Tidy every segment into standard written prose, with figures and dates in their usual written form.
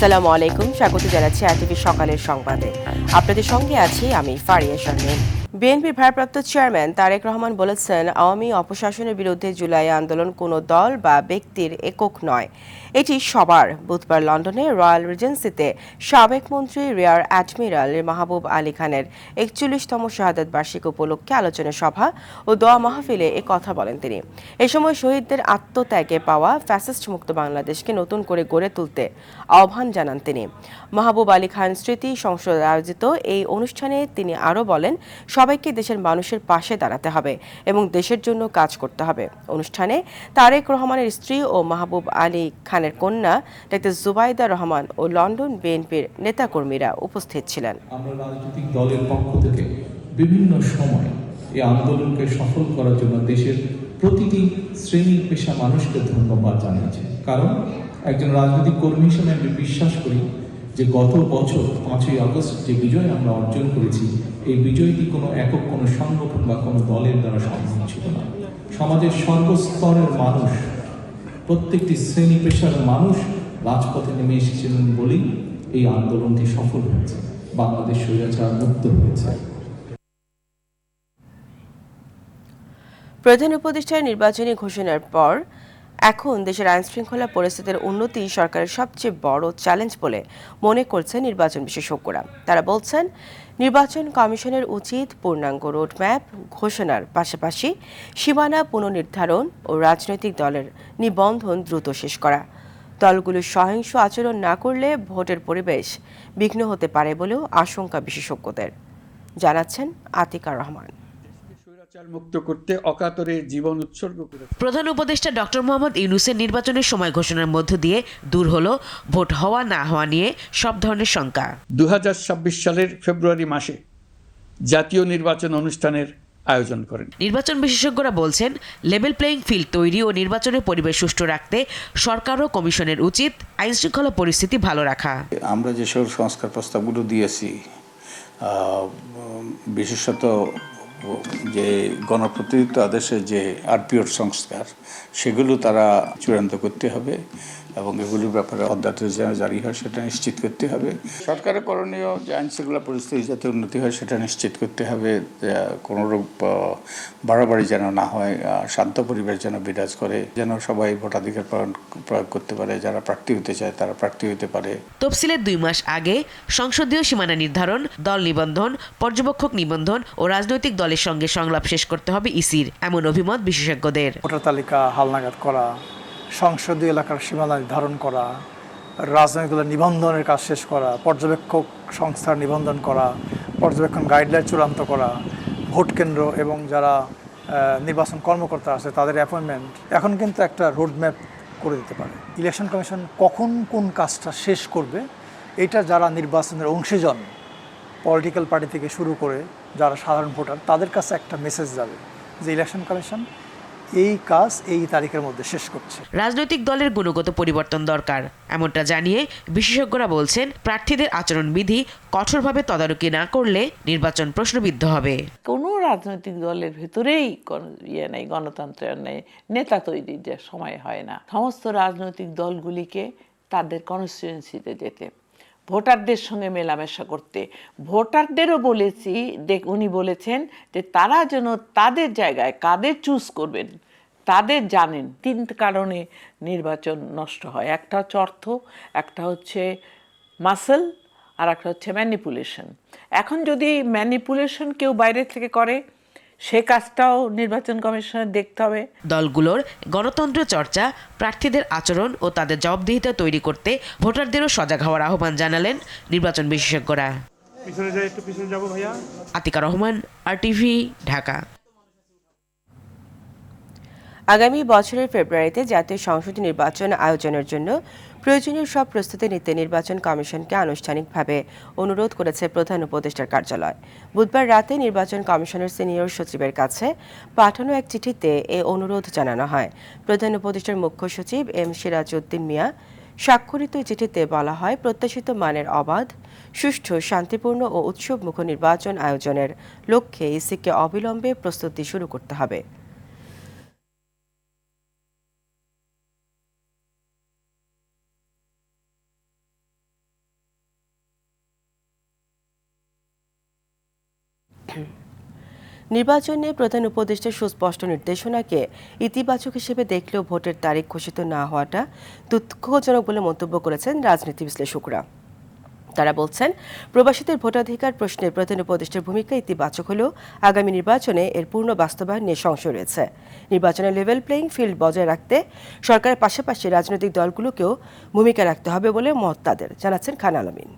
আসসালামু আলাইকুম, স্বাগত জানাচ্ছি আরটিভি সকালের সংবাদে। আপনাদের সঙ্গে আছি আমি ফারিয়া শারমিন। বিএনপির ভারপ্রাপ্ত চেয়ারম্যান তারেক রহমান বলেছেন, আওয়ামী অপশাসনের বিরুদ্ধে জুলাই আন্দোলন কোনো দল বা ব্যক্তির একক নয়, এটি সবার। বুধবার লন্ডনে রয়্যাল রিজেন্সিতে সাবেক মন্ত্রী রিয়ার অ্যাডমিরাল মাহবুব আলী খানের ৪১তম শাহাদাত বার্ষিকী উপলক্ষে আলোচনা সভা ও দোয়া মাহফিলে এ কথা বলেন তিনি। এ সময় শহীদদের আত্মত্যাগে পাওয়া ফ্যাসিস্ট মুক্ত বাংলাদেশকে নতুন করে গড়ে তুলতে আহ্বান জানান তিনি। মাহবুব আলী খান স্মৃতি সংসদ আয়োজিত এই অনুষ্ঠানে তিনি আরও বলেন, সবাইকে দেশের মানুষের পাশে দাঁড়াতে হবে এবং দেশের জন্য কাজ করতে হবে। অনুষ্ঠানে তারেক রহমানের স্ত্রী ও মাহবুব আলী খানের কন্যা ডাক্তার জুবাইদা রহমান ও লন্ডন বিএনপির নেতাকর্মীরা উপস্থিত ছিলেন। আমরা রাজনৈতিক দলের পক্ষ থেকে বিভিন্ন সময় এই আন্দোলনকে সফল করার জন্য দেশের প্রতিটি শ্রেণী পেশা মানুষকে ধন্যবাদ জানিয়েছি। কারণ একজন রাজনৈতিক কর্মী হিসেবে আমি বিশ্বাস করি যে গত বছর 5ই আগস্ট যে বিজয় আমরা অর্জন করেছি, এই বিজয়টি কোনো একক কোনো সংগঠন বা কোনো দলের দ্বারা সম্ভব ছিল না। সমাজের সর্বস্তরের মানুষ, প্রত্যেকটি শ্রেণী পেশার মানুষ রাজপথে নেমে এসেছিলেন বলেই এই আন্দোলনটি সফল হয়েছে, বাংলাদেশ স্বৈরাচার মুক্ত হয়েছে। প্রধান উপদেষ্টার নির্বাচনী ঘোষণার পর এখন দেশের আইনশৃঙ্খলা পরিস্থিতির উন্নতি সরকারের সবচেয়ে বড় চ্যালেঞ্জ বলে মনে করছেন নির্বাচন বিশেষজ্ঞরা। তারা বলছেন, নির্বাচন কমিশনের উচিত পূর্ণাঙ্গ রোডম্যাপ ঘোষণার পাশাপাশি সীমানা পুনর্নির্ধারণ ও রাজনৈতিক দলের নিবন্ধন দ্রুত শেষ করা। দলগুলোর সহিংস আচরণ না করলে ভোটের পরিবেশ বিঘ্ন হতে পারে বলেও আশঙ্কা বিশেষজ্ঞদের, জানাচ্ছেন আতিকার রহমান। মুক্ত করতে অকাতরে জীবন উৎসর্গ করেছে প্রধান উপদেষ্টা ডক্টর মোহাম্মদ ইউনূসের নির্বাচনের সময় ঘোষণার মধ্য দিয়ে দূর হলো ভোট হওয়া না হওয়া নিয়ে সব ধরনের শঙ্কা। 2026 সালের ফেব্রুয়ারি মাসে জাতীয় নির্বাচন অনুষ্ঠানের আয়োজন করেন। নির্বাচন বিশেষজ্ঞরা বলছেন, লেভেল প্লেইং ফিল্ড তৈরি ও নির্বাচনের পরিবেশ সুষ্ঠু রাখতে সরকার ও কমিশনের উচিত আইনশৃঙ্খলা পরিস্থিতি ভালো রাখা। আমরা যে সকল সংস্কার প্রস্তাবগুলো দিয়েছি, বিশেষত যে গণপ্রতিনিধিত্ব আদেশের যে আরপিওর সংস্কার, সেগুলো তারা চূড়ান্ত করতে হবে এবং এগুলির ব্যাপারে অধ্যাদেশ যেন জারি হয় সেটা নিশ্চিত করতে হবে। সরকারের করণীয় যে আইনশৃঙ্খলা পরিস্থিতি যাতে উন্নতি হয় সেটা নিশ্চিত করতে হবে। কোনোরূপ বাড়াবাড়ি যেন না হয়, শান্ত পরিবেশ যেন বিরাজ করে, যেন সবাই ভোটাধিকার প্রয়োগ করতে পারে, যারা প্রার্থী হতে চায় তারা প্রার্থী হতে পারে। তফসিলের 2 মাস আগে সংসদীয় সীমানা নির্ধারণ, দল নিবন্ধন, পর্যবেক্ষক নিবন্ধন ও রাজনৈতিক দলের সঙ্গে সংলাপ শেষ করতে হবে ইসির, এমন অভিমত বিশেষজ্ঞদের। ভোটার তালিকা হালনাগাদ করা, সংসদীয় এলাকার সীমানা নির্ধারণ করা, রাজনৈতিক দলের নিবন্ধনের কাজ শেষ করা, পর্যবেক্ষক সংস্থার নিবন্ধন করা, পর্যবেক্ষণ গাইডলাইন চূড়ান্ত করা, ভোট কেন্দ্র এবং যারা নির্বাচন কর্মকর্তা আছে তাদের অ্যাপয়েন্টমেন্ট এখন কিন্তু একটা রোডম্যাপ করে দিতে পারে। ইলেকশন কমিশন কখন কোন কাজটা শেষ করবে, এটা যারা নির্বাচনের অংশীজন, পলিটিক্যাল পার্টি থেকে শুরু করে যারা সাধারণ ভোটার, তাদের কাছে একটা মেসেজ যাবে যে ইলেকশন কমিশন এই কাজ এই তারিখের মধ্যে শেষ করছে। রাজনৈতিক দলের গুণগত পরিবর্তন দরকার, এমনটা জানিয়ে বিশেষজ্ঞরা বলছেন, প্রার্থীদের আচরণবিধি কঠোরভাবে তদারকি না করলে নির্বাচন প্রশ্নবিদ্ধ হবে। কোনো রাজনৈতিক দলের ভেতরেই নেই, গণতন্ত্রের নেই, নেতা তৈরির যে সময় হয় না। সমস্ত রাজনৈতিক দলগুলিকে তাদের কনস্টিটুয়েন্সিতে যেতে, ভোটারদের সঙ্গে মেলামেশা করতে। ভোটারদেরও বলেছি, উনি বলেছেন যে তারা যেন তাদের জায়গায় কাদের চুজ করবেন তাদের জানেন। 3 কারণে নির্বাচন নষ্ট হয়, একটা হচ্ছে অর্থ, একটা হচ্ছে মাসল, আর একটা হচ্ছে ম্যানিপুলেশন। এখন যদি ম্যানিপুলেশন কেউ বাইরে থেকে করে, সে কাজটাও নির্বাচন কমিশনের দেখতে হবে। দলগুলোর গণতন্ত্র চর্চা, প্রার্থীদের আচরণ ও তাদের জবাবদিহিতা তৈরি করতে ভোটারদেরও সজাগ হওয়ার আহ্বান জানালেন নির্বাচন বিশেষজ্ঞরা। আতিকা রহমান, আরটিভি, ঢাকা। আগামী বছরের ফেব্রুয়ারিতে জাতীয় সংসদ নির্বাচন আয়োজনের জন্য প্রয়োজনীয় সব প্রস্তুতি নিতে নির্বাচন কমিশনকে আনুষ্ঠানিকভাবে অনুরোধ করেছে প্রধান উপদেষ্টার কার্যালয়। বুধবার রাতে নির্বাচন কমিশনের সিনিয়র সচিবের কাছে পাঠানো এক চিঠিতে এ অনুরোধ জানানো হয়। প্রধান উপদেষ্টার মুখ্য সচিব এম সিরাজউদ্দিন মিয়া স্বাক্ষরিত চিঠিতে বলা হয়, প্রত্যাশিত মানের অবাধ, সুষ্ঠু, শান্তিপূর্ণ ও উৎসবমুখ নির্বাচন আয়োজনের লক্ষ্যে ইসিকে অবিলম্বে প্রস্তুতি শুরু করতে হবে। নির্বাচনে প্রধান উপদেষ্টার সুস্পষ্ট নির্দেশনাকে ইতিবাচক হিসেবে দেখলেও ভোটের তারিখ ঘোষিত না হওয়াটা দুঃখজনক বলে মন্তব্য করেছেন রাজনীতি বিশ্লেষকরা। তারা বলছেন, প্রবাসীদের ভোটাধিকার প্রশ্নে প্রধান উপদেষ্টার ভূমিকা ইতিবাচক হলেও আগামী নির্বাচনে এর পূর্ণ বাস্তবায়ন নিয়ে সংশয় রয়েছে। নির্বাচনে লেভেল প্লেইং ফিল্ড বজায় রাখতে সরকারের পাশাপাশি রাজনৈতিক দলগুলোকেও ভূমিকা রাখতে হবে বলে মত তাদের, জানাচ্ছেন খান আলমিন।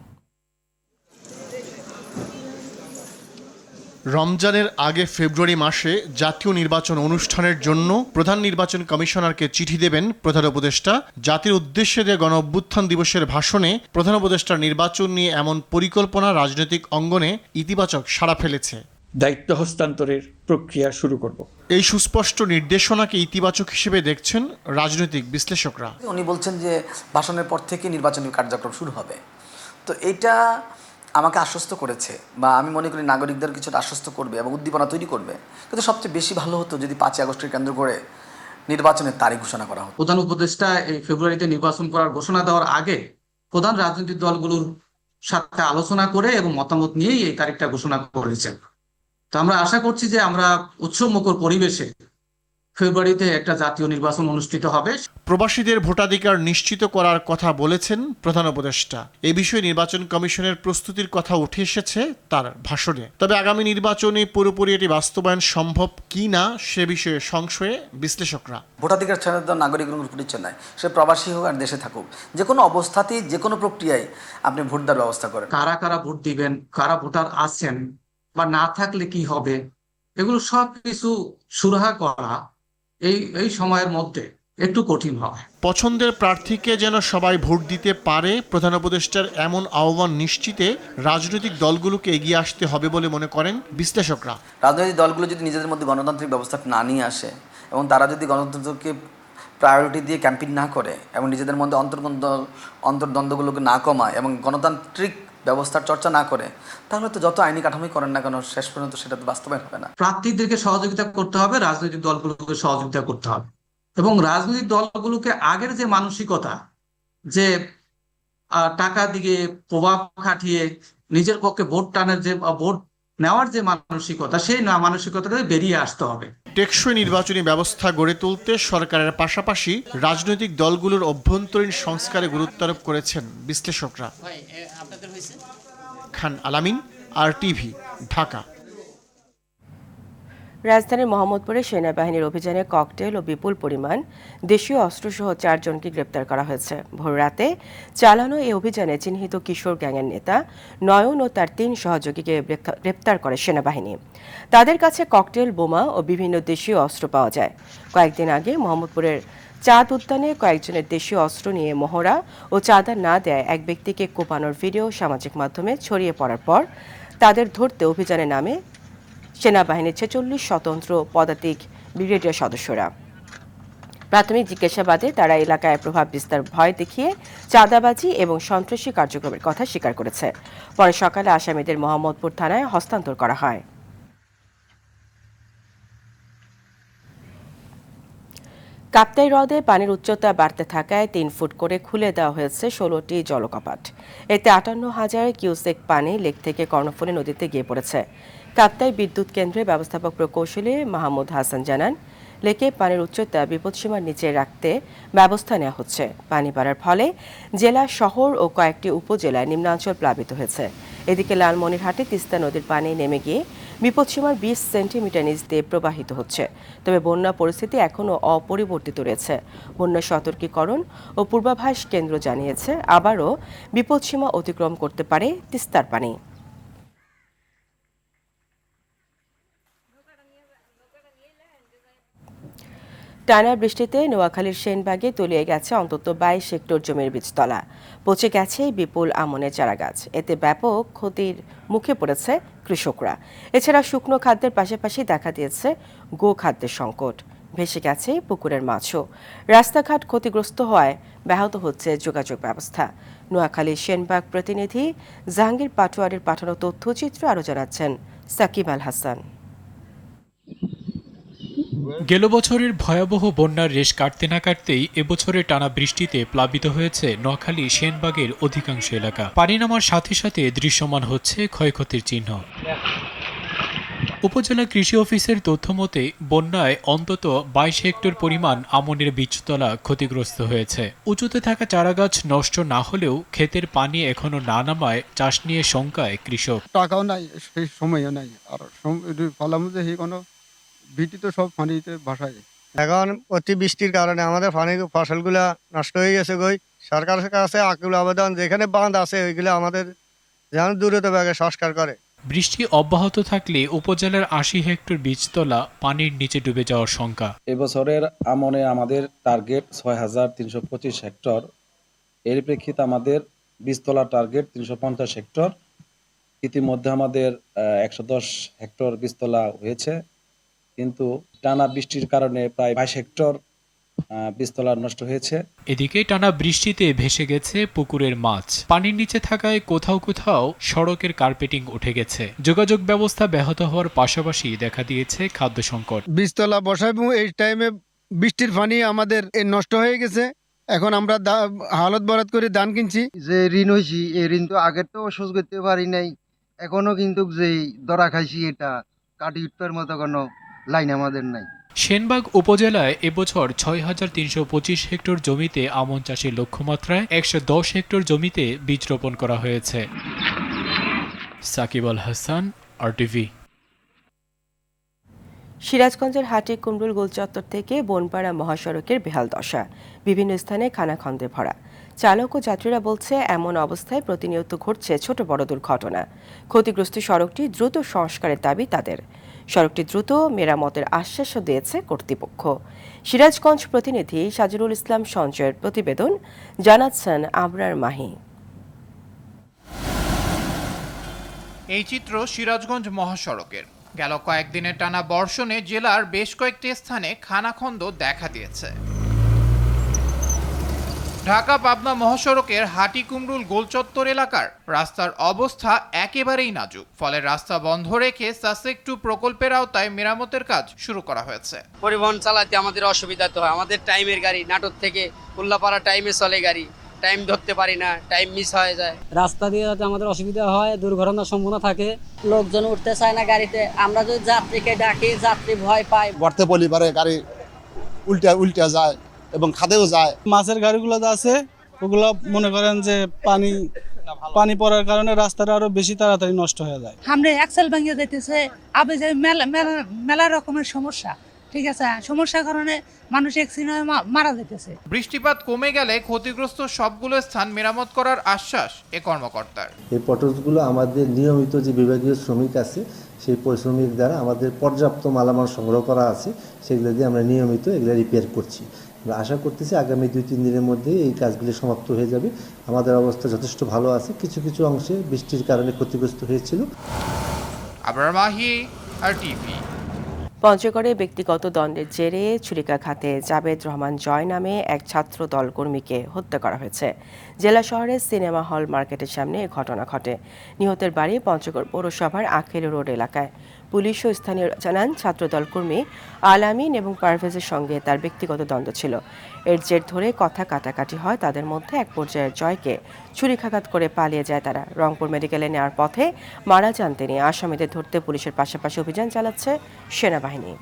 রমজানের আগে ফেব্রুয়ারি মাসে জাতীয় নির্বাচন অনুষ্ঠানের জন্য প্রধান নির্বাচন কমিশনারকে চিঠি দেবেন প্রধান উপদেষ্টা। জাতির উদ্দেশ্যে দেয়া গণ অভ্যুত্থান দিবসের ভাষণে প্রধান উপদেষ্টার নির্বাচন নিয়ে এমন পরিকল্পনা রাজনৈতিক অঙ্গনে ইতিবাচক সাড়া ফেলেছে। দায়িত্ব হস্তান্তরের প্রক্রিয়া শুরু করব। এই সুস্পষ্ট নির্দেশনাকে ইতিবাচক হিসেবে দেখছেন রাজনৈতিক বিশ্লেষকরা। উনি বলছেন যে ভাষণের পর থেকে নির্বাচনী কার্যক্রম শুরু হবে, তো এটা আমাকে আশ্বস্ত করেছে, বা আমি মনে করি নাগরিকদের কিছুটা আশ্বস্ত করবে এবং উদ্দীপনা তৈরি করবে। কিন্তু সবচেয়ে বেশি ভালো হতো যদি 5ই আগস্টের কেন্দ্র করে নির্বাচনের তারিখ ঘোষণা করা হতো। প্রধান উপদেষ্টা এই ফেব্রুয়ারিতে নির্বাচন করার ঘোষণা দেওয়ার আগে প্রধান রাজনৈতিক দলগুলোর সাথে আলোচনা করে এবং মতামত নিয়েই এই তারিখটা ঘোষণা করেছেন। তো আমরা আশা করছি যে আমরা উৎসবমুখর পরিবেশে ফেব্রুয়ারিতে একটা জাতীয় নির্বাচন অনুষ্ঠিত হবে। প্রবাসীদের ভোটাধিকার নিশ্চিত করার কথা বলেছেন প্রধান উপদেষ্টা। এ বিষয়ে নির্বাচন কমিশনের প্রস্তুতির কথা উঠে এসেছে তার ভাষণে। তবে আগামী নির্বাচনে পুরোপুরি এটি বাস্তবায়ন সম্ভব কি না সে বিষয়ে সংশয়ে বিশ্লেষকরা। ভোটাধিকার ছাড়া তো নাগরিকের উপর পরিচয় নাই, সে প্রবাসী হোক আর দেশে থাকুক, যে কোনো অবস্থাতেই যে কোনো প্রক্রিয়ায় আপনি ভোট দেওয়ার ব্যবস্থা করেন। কারা কারা ভোট দিবেন, কারা ভোটার আছেন বা না থাকলে কি হবে, এগুলো সব কিছু সুরাহা করা এই সময়ের মধ্যে একটু কঠিন হয়। পছন্দের প্রার্থীকে যেন সবাই ভোট দিতে পারে, প্রধান উপদেষ্টার এমন আহ্বান নিশ্চিতে রাজনৈতিক দলগুলোকে এগিয়ে আসতে হবে বলে মনে করেন বিশ্লেষকরা। রাজনৈতিক দলগুলো যদি নিজেদের মধ্যে গণতান্ত্রিক ব্যবস্থা না নিয়ে আসে এবং তারা যদি গণতন্ত্রকে প্রায়োরিটি দিয়ে ক্যাম্পেইন না করে এবং নিজেদের মধ্যে অন্তর্দ্বন্দ্বগুলোকে না কমায় এবং গণতান্ত্রিক ব্যবস্থার চর্চা না করে, তাহলে তো যত আইনি কাঠামোই করেন না কেন শেষ পর্যন্ত সেটা তো বাস্তবায়ন হবে না। প্রার্থীদেরকে সহযোগিতা করতে হবে, রাজনৈতিক দলগুলোকে সহযোগিতা করতে হবে এবং রাজনৈতিক দলগুলোকে আগের যে মানসিকতা, যে টাকা দিয়ে প্রভাব খাটিয়ে নিজের পক্ষে ভোট টানের যে ভোট নেওয়ার যে মানসিকতা, সেই মানসিকতা থেকে বেরিয়ে আসতে হবে। টেকসই নির্বাচনী ব্যবস্থা গড়ে তুলতে সরকারের পাশাপাশি রাজনৈতিক দলগুলোর অভ্যন্তরীণ সংস্কারে গুরুত্ব আরোপ করেছেন বিশ্লেষকরা। খান আলামিন, RTV, ঢাকা। রাজধানীর মোহাম্মদপুরে সেনাবাহিনীর অভিযানে ককটেল ও বিপুল পরিমাণ দেশীয় অস্ত্রসহ 4 জনকে গ্রেপ্তার করা হয়েছে। ভোররাতে চালানো এই অভিযানে চিহ্নিত কিশোর গ্যাংয়ের নেতা নয়ন ও তার 3 সহযোগীকে গ্রেপ্তার করে সেনাবাহিনী। তাদের কাছে ককটেল, বোমা ও বিভিন্ন দেশীয় অস্ত্র পাওয়া যায়। কয়েকদিন আগে মোহাম্মদপুরের চাঁদ উদ্যানে কয়েকজনের দেশীয় অস্ত্র নিয়ে মহড়া ও চাঁদা না দেয় এক ব্যক্তিকে কোপানোর ভিডিও সামাজিক মাধ্যমে ছড়িয়ে পড়ার পর তাদের ধরতে অভিযানে নামে সেনাবাহিনীর 46 স্বতন্ত্র পদাতিক ব্রিগেডিয়ার সদস্যরা। প্রাথমিক জিজ্ঞাসাবাদে তারা এলাকায় প্রভাব বিস্তার ভয় দেখিয়ে চাঁদাবাজি এবং সন্ত্রাসী কার্যক্রমের কথা স্বীকার করেছে। পরে সকালে আসামিদের মোহাম্মদপুর থানায় হস্তান্তর করা হয়। কাপ্তাই হ্রদে পানির উচ্চতা বাড়তে থাকায় 3 ফুট করে খুলে দেওয়া হয়েছে 16টি জলকপাট। এতে 58,000 কিউসেক পানি লেক থেকে কর্ণফুলী নদীতে গিয়ে পড়েছে। কাপ্তাই বিদ্যুৎ কেন্দ্রের ব্যবস্থাপক প্রকৌশলী মাহমুদ হাসান জানান, লেকে পানির উচ্চতা বিপদসীমার নিচে রাখতে ব্যবস্থা নেওয়া হচ্ছে। পানি বাড়ার ফলে জেলা, শহর ও কয়েকটি উপজেলায় নিম্নাঞ্চল প্লাবিত হয়েছে। এদিকে লালমনিরহাটে তিস্তা নদীর পানি নেমে গিয়ে বিপদসীমার 20 সেন্টিমিটার নিচ দিয়ে প্রবাহিত হচ্ছে। তবে বন্যা পরিস্থিতি এখনও অপরিবর্তিত রয়েছে। বন্যা সতর্কীকরণ ও পূর্বাভাস কেন্দ্র জানিয়েছে আবারও বিপদসীমা অতিক্রম করতে পারে তিস্তার পানি। টানা বৃষ্টিতে নোয়াখালীর সেনবাগে তলিয়ে গেছে অন্তত 22 হেক্টর জমির বীজতলা। পচে গেছে বিপুল আমনের চারাগাছ। এতে ব্যাপক ক্ষতির মুখে পড়েছে কৃষকরা। এছাড়া শুকনো খাদ্যের পাশাপাশি দেখা দিয়েছে গোখাদ্যের সংকট। ভেসে গেছে পুকুরের মাছও। রাস্তাঘাট ক্ষতিগ্রস্ত হওয়ায় ব্যাহত হচ্ছে যোগাযোগ ব্যবস্থা। নোয়াখালীর সেনবাগ প্রতিনিধি জাহাঙ্গীর পাটোয়ারির পাঠানো তথ্যচিত্র আরও জানাচ্ছেন সাকিব আল হাসান। গেল বছরের ভয়াবহ বন্যার রেশ কাটতে না কাটতেই এবছরে টানা বৃষ্টিতে প্লাবিত হয়েছে নোয়াখালী সেনবাগের অধিকাংশ এলাকা। পানি নামার সাথে সাথে দৃশ্যমান হচ্ছে ক্ষয়ক্ষতির চিহ্ন। উপজেলা কৃষি অফিসের তথ্য মতে বন্যায় অন্তত 22 হেক্টর পরিমাণ আমনের বীজতলা ক্ষতিগ্রস্ত হয়েছে। উঁচুতে থাকা চারাগাছ নষ্ট না হলেও ক্ষেতের পানি এখনো না নামায় চাষ নিয়ে শঙ্কায় কৃষক। টাকাও নাই, সেই সময়ও নাই, আর ফলামুজে কোনো ভিটি তো সব পানিতে ভাসায়। এখন অতি বৃষ্টির কারণে আমাদের ফসলগুলা নষ্ট হয়ে গেছে। সরকারের কাছে আকুল আবেদন, যেখানে বাঁধ আছে ওইগুলো আমাদের যেন দ্রুতভাবে সংস্কার করে। বৃষ্টি অব্যাহত থাকলে উপজেলার 80 হেক্টর বীজতলা পানির নিচে ডুবে যাওয়ার শঙ্কা। এবছরের আমনে আমাদের টার্গেট 6,325 হেক্টর। এর প্রেক্ষিতে আমাদের বীজতলা টার্গেট 350 হেক্টর। ইতিমধ্যে আমাদের 110 হেক্টর বীজতলা হয়েছে, কিন্তু টানা বৃষ্টির কারণে প্রায় 22 হেক্টর বীজতলা নষ্ট হয়েছে। এদিকে টানা বৃষ্টিতে ভেসে গেছে পুকুরের মাছ। পানির নিচে থাকায় কোথাও কোথাও সড়কের কার্পেটিং উঠে গেছে। যোগাযোগ ব্যবস্থা ব্যাহত হওয়ার পাশাপাশি দেখা দিয়েছে খাদ্য সংকট। বীজতলা বসাবো, এই টাইমে বৃষ্টির পানি আমাদের নষ্ট হয়ে গেছে। এখন আমরা হালত বরাদ করে ধান কিনছি। যে ঋণ হয়েছি, এই ঋণ তো আগের তো শোধ করতে পারি নাই, এখনো কিন্তু যেই ধরা খাইছি এটা কাটি উঠবার মতো কোনো লাইন আমাদের নাই। সেনবাগ উপজেলায় এবছর 6,325 হেক্টর জমিতে আমন চাষের লক্ষ্যমাত্রায় 110 হেক্টর জমিতে বীজ রোপণ করা হয়েছে। সাকিব আল হাসান, RTV। সিরাজগঞ্জের হাটে কুমরুল গোলচত্বর থেকে বনপাড়া মহাসড়কের বেহাল দশা, বিভিন্ন স্থানে খানাখন্দে ভরা। চালক ও যাত্রীরা বলছে, এমন অবস্থায় প্রতিনিয়ত ঘটছে ছোট বড় দুর্ঘটনা। ক্ষতিগ্রস্ত সড়কটি দ্রুত সংস্কারের দাবি তাদের। সড়কটি দ্রুত মেরামতের আশ্বাসও দিয়েছে কর্তৃপক্ষ। সিরাজগঞ্জ প্রতিনিধি সাজরুল ইসলাম সঞ্জয়ের প্রতিবেদন, জানাচ্ছেন আবরার মাহি। এই চিত্র সিরাজগঞ্জ মহাসড়কের। গেল কয়েকদিনের টানা বর্ষণে জেলার বেশ কয়েকটি স্থানে খানাখন্দ দেখা দিয়েছে। ঢাকা পাবনা মহাসড়কের হাটি কুমরুল গোলচত্বর এলাকার রাস্তার অবস্থা একেবারেই নাজুক। ফলে রাস্তা বন্ধ রেখে সাসেক 2 প্রকল্পের আওতায় মেরামতের কাজ শুরু করা হয়েছে। পরিবহন চালাতে আমাদের অসুবিধা তো হয়। আমাদের টাইমের গাড়ি, নাটোর থেকে উল্লাপাড়া টাইমে চলে গাড়ি, টাইম ধরতে পারি না, টাইম মিস হয়ে যায়। রাস্তা দিয়ে যাতে আমাদের অসুবিধা হয়, দুর্ঘটনার সম্ভাবনা থাকে। লোকজন উঠতে চায় না গাড়িতে, আমরা যদি যাত্রীকে ডাকি যাত্রী ভয় পায়। গর্তে পলি পারে গাড়ি উল্টা যায় এবং খাদেও যায়। মাছের গাড়িগুলো আছে ওগুলো মনে করেন যে পানি পড়ার কারণে রাস্তাটা আরো বেশি তাড়াতাড়ি নষ্ট হয়ে যায়। সামনে অ্যাক্সেল ভেঙে যেতেছে, আবে যে মেলা রকমের সমস্যা। ঠিক আছে, সমস্যার কারণে মানুষ অ্যাক্সিডেন্ট হয়ে মারা যেতেছে। বৃষ্টিপাত কমে গেলে ক্ষতিগ্রস্ত সবগুলো স্থান মেরামত করার আশ্বাস এ কর্মকর্তার। এই পটলগুলো আমাদের নিয়মিত যে বিভাগীয় শ্রমিক আছে সেই শ্রমিক দ্বারা আমাদের পর্যাপ্ত মালামাল সংগ্রহ করা আছে, সেগুলো দিয়ে আমরা নিয়মিত এগুলো রিপেয়ার করছি। আমরা আশা করতেছি আগামী 2-3 দিনের মধ্যে এই কাজগুলি সমাপ্ত হয়ে যাবে। আমাদের অবস্থা যথেষ্ট ভালো আছে, কিছু কিছু অংশে বৃষ্টির কারণে ক্ষতিগ্রস্ত হয়েছিল। আবরার মাহি, RTV। পঞ্চগড়ে ব্যক্তিগত দ্বন্দ্বের জেরে ছুরিকাঘাতে জাবেদ রহমান জয় নামে এক ছাত্র দল কর্মীকে হত্যা করা হয়েছে। জেলা শহরের সিনেমা হল মার্কেটের সামনে এ ঘটনা ঘটে। নিহতের বাড়ি পঞ্চগড় পৌরসভার আখেল রোড এলাকায়। পুলিশ ও স্থানীয় জানান, ছাত্রদল কর্মী আলামিন এবং পারভেজের সঙ্গে তার ব্যক্তিগত দ্বন্দ্ব ছিল। এর জের ধরে কথা কাটাকাটি হয় তাদের মধ্যে। এক পর্যায়ে জয়কে ছুরিকাঘাত করে পালিয়ে যায় তারা। রংপুর মেডিকেলে নেওয়ার পথে মারা যান তিনি। আসামিদের ধরতে পুলিশের পাশাপাশি অভিযান চালাচ্ছে সেনাবাহিনী।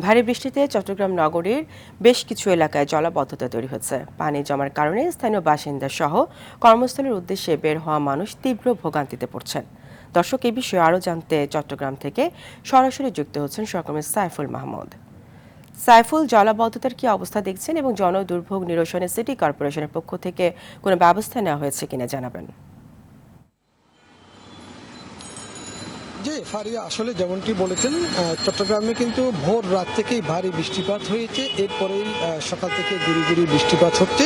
ভারী বৃষ্টিতে চট্টগ্রাম নগরীর বেশ কিছু এলাকায় জলাবদ্ধতা তৈরি হচ্ছে। পানি জমার কারণে স্থানীয় বাসিন্দা সহ কর্মস্থলের উদ্দেশ্যে বের হওয়া মানুষ তীব্র ভোগান্তিতে পড়ছেন। দর্শক, এই বিষয়ে আরও জানতে চট্টগ্রাম থেকে সরাসরি যুক্ত হচ্ছেন সহকর্মী সাইফুল মাহমুদ। সাইফুল, জলাবদ্ধতার কি অবস্থা দেখছেন এবং জনদুর্ভোগ নিরসনে সিটি কর্পোরেশনের পক্ষ থেকে কোনো ব্যবস্থা নেওয়া হয়েছে কিনা জানাবেন। জি ফারিয়া, আসলে যেমনটি বলেছেন, চট্টগ্রামে কিন্তু ভোর রাত থেকেই ভারী বৃষ্টিপাত হয়েছে। এরপরেই সকাল থেকে গুড়ি গুড়ি বৃষ্টিপাত হচ্ছে,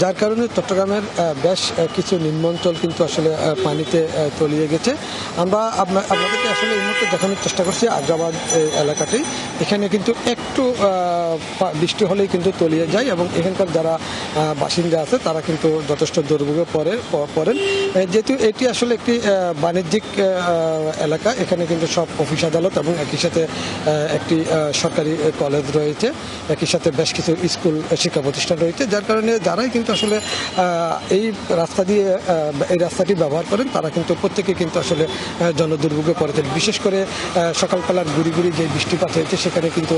যার কারণে চট্টগ্রামের বেশ কিছু নিম্নাঞ্চল কিন্তু আসলে পানিতে তলিয়ে গেছে। আমরা আপনাদেরকে আসলে এই মুহূর্তে দেখানোর চেষ্টা করছি আগ্রাবাদ এলাকাটি। এখানে কিন্তু একটু বৃষ্টি হলেই কিন্তু তলিয়ে যায় এবং এখানকার যারা বাসিন্দা আছে তারা কিন্তু যথেষ্ট দুর্ভোগে পড়েন। যেহেতু এটি আসলে একটি বাণিজ্যিক এলাকা, সেখানে কিন্তু সব অফিস আদালত এবং একই সাথে একটি সরকারি কলেজ রয়েছে, একই সাথে বেশ কিছু স্কুল শিক্ষা প্রতিষ্ঠান রয়েছে, যার কারণে যারাই কিন্তু আসলে এই রাস্তাটি ব্যবহার করেন তারা কিন্তু প্রত্যেকে কিন্তু আসলে জনদুর্ভোগে পড়েছেন। বিশেষ করে সকালবেলার গুড়ি যে বৃষ্টিপাত হয়েছে সেখানে কিন্তু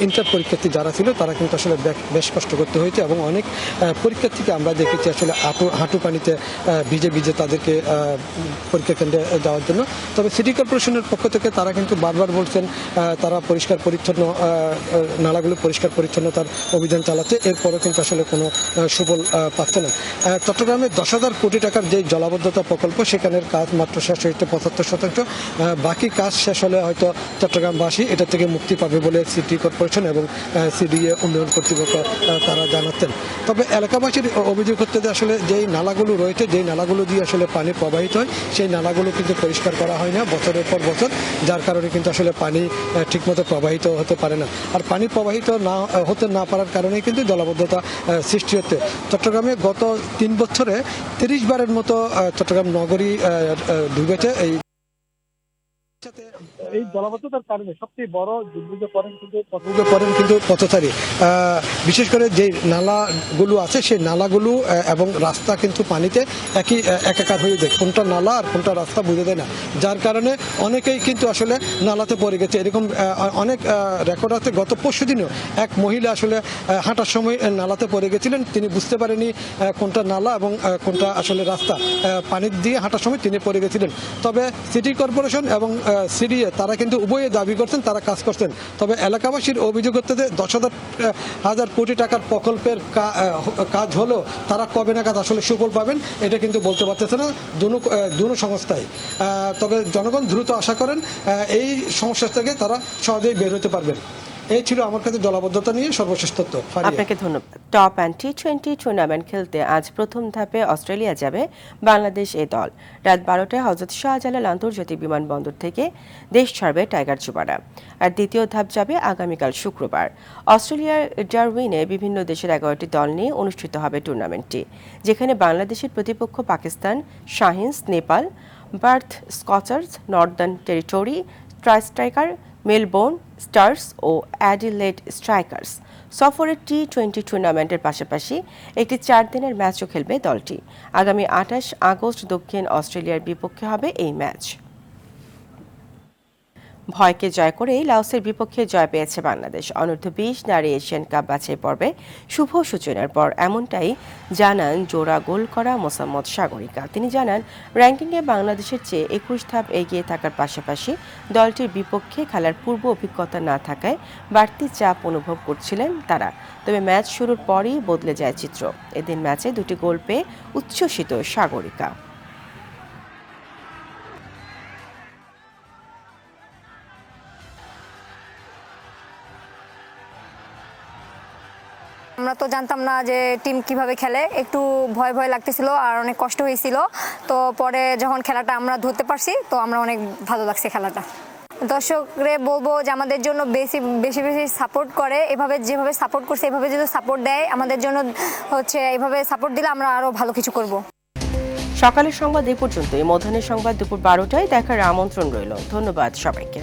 ইন্টার পরীক্ষার্থী যারা ছিল তারা কিন্তু আসলে বেশ কষ্ট করতে হয়েছে এবং অনেক পরীক্ষার্থীকে আমরা দেখেছি আসলে হাঁটু পানিতে ভিজে ভিজে তাদেরকে পরীক্ষা কেন্দ্রে যাওয়ার জন্য। তবে সিটি কর্পোরেশনের পক্ষ থেকে তারা কিন্তু বারবার বলছেন তারা পরিষ্কার পরিচ্ছন্ন নালাগুলো পরিষ্কার পরিচ্ছন্নতার অভিযান চালাচ্ছে, এরপরও কিন্তু আসলে কোনো সুফল পাচ্ছে না। চট্টগ্রামে 10,000 কোটি টাকার যে জলাবদ্ধতা প্রকল্প সেখানের কাজ মাত্র শেষ হয়েছে 75%, বাকি কাজ শেষ হলে হয়তো চট্টগ্রামবাসী এটা থেকে মুক্তি পাবে বলে সিটি কর্পোরেশন এবং সিডিএ উন্নয়ন কর্তৃপক্ষ তারা জানাচ্ছেন। তবে এলাকাবাসীর অভিযোগ হচ্ছে যে আসলে যেই নালাগুলো রয়েছে, যেই নালাগুলো দিয়ে আসলে পানি প্রবাহিত হয় সেই নালাগুলো কিন্তু পরিষ্কার করা হয় না বছরের পর বছর, যার কারণে কিন্তু আসলে পানি ঠিকমতো প্রবাহিত হতে পারে না। আর পানি প্রবাহিত হতে না পারার কারণে কিন্তু জলাবদ্ধতা সৃষ্টি হচ্ছে। চট্টগ্রামে গত 3 বছরে 30 বারের মতো চট্টগ্রাম নগরী ডুবেছে। এই জলাবদ্ধতার কারণে সবচেয়ে বড় দুর্ভোগে পড়েন কিন্তু পথচারী। বিশেষ করে যে নালাগুলো আছে সেই নালাগুলো এবং রাস্তা কিন্তু পানিতে একাকার হয়ে যায়, কোনটা নালা আর কোনটা রাস্তা বুঝে দেয় না, যার কারণে অনেকেই কিন্তু আসলে নালাতে পড়ে গেছে। এরকম অনেক রেকর্ড আছে। গত পরশুদিনও এক মহিলা আসলে হাঁটার সময় নালাতে পড়ে গেছিলেন, তিনি বুঝতে পারেনি কোনটা নালা এবং কোনটা আসলে রাস্তা, পানি দিয়ে হাঁটার সময় তিনি পড়ে গেছিলেন। তবে সিটি কর্পোরেশন এবং সিডিএ তারা কিন্তু উভয়ে দাবি করছেন তারা কাজ করছেন। তবে এলাকাবাসীর অভিযোগ হচ্ছে যে 10,000 কোটি টাকার প্রকল্পের কাজ হলো তারা কবে নাগাদ আসলে সুফল পাবেন এটা কিন্তু বলতে পারতেছে না দুনো সংস্থায়। তবে জনগণ দ্রুত আশা করেন এই সমস্যা থেকে তারা সহজেই বের হতে পারবেন। এই ছিল আমার কাছে জলাবদ্ধতা নিয়ে সর্বশেষ তথ্য। আপনাকে ধন্যবাদ। টপ অ্যান্ড টি20 টুর্নামেন্ট খেলতে আজ প্রথম ধাপে অস্ট্রেলিয়া যাবে বাংলাদেশ এ দল। রাত 12টায় হযরত শাহজালাল আন্তর্জাতিক বিমানবন্দর থেকে দেশ ছাড়বে টাইগার যুবারা। আর দ্বিতীয় ধাপ যাবে আগামীকাল শুক্রবার। অস্ট্রেলিয়ার ডারউইনে বিভিন্ন দেশের 11টি দল নিয়ে অনুষ্ঠিত হবে টুর্নামেন্টটি, যেখানে বাংলাদেশের প্রতিপক্ষ Pakistan, Shaheens, Nepal, Perth Scorchers, Northern Territory, ট্রাইস্ট্রাইকার, মেলবোর্ন স্টার্স ও অ্যাডিলেড স্ট্রাইকার্স। সফরের টি20 টুর্নামেন্টের পাশাপাশি একটি 4 দিনের ম্যাচও খেলবে দলটি। আগামী 28 আগস্ট দক্ষিণ অস্ট্রেলিয়ার বিপক্ষে হবে এই ম্যাচ। ভয়কে জয় করেই লাওসের বিপক্ষে জয় পেয়েছে বাংলাদেশ। অনূর্ধ্ব-20 নারী এশিয়ান কাপ বাছাই পর্বে শুভ সূচনার পর এমনটাই জানান জোড়া গোল করা মোসাম্মদ সাগরিকা। তিনি জানান র্যাঙ্কিংয়ে বাংলাদেশের চেয়ে 21 ধাপ এগিয়ে থাকার পাশাপাশি দলটির বিপক্ষে খেলার পূর্ব অভিজ্ঞতা না থাকায় বাড়তি চাপ অনুভব করছিলেন তারা। তবে ম্যাচ শুরুর পরই বদলে যায় চিত্র। এদিন ম্যাচে 2টি গোল পেয়ে উচ্ছ্বসিত সাগরিকা। আমরা তো জানতাম না যে টিম কিভাবে খেলে, একটু ভয় ভয় লাগতেছিল আর অনেক কষ্ট হয়েছিল। তো পরে যখন খেলাটা আমরা ধরতে পারছি তো আমরা অনেক ভালো লাগছে খেলাটা। দর্শকরে বলবো যে আমাদের জন্য বেশি বেশি সাপোর্ট করে, এভাবে যেভাবে সাপোর্ট করছে এভাবে যদি সাপোর্ট দেয় আমাদের জন্য এভাবে সাপোর্ট দিলে আমরা আরো ভালো কিছু করব। সকালের সংবাদ এই পর্যন্তই। মধ্যাহ্নের সংবাদ দুপুর 12টায় দেখার আমন্ত্রণ রইল। ধন্যবাদ সবাইকে।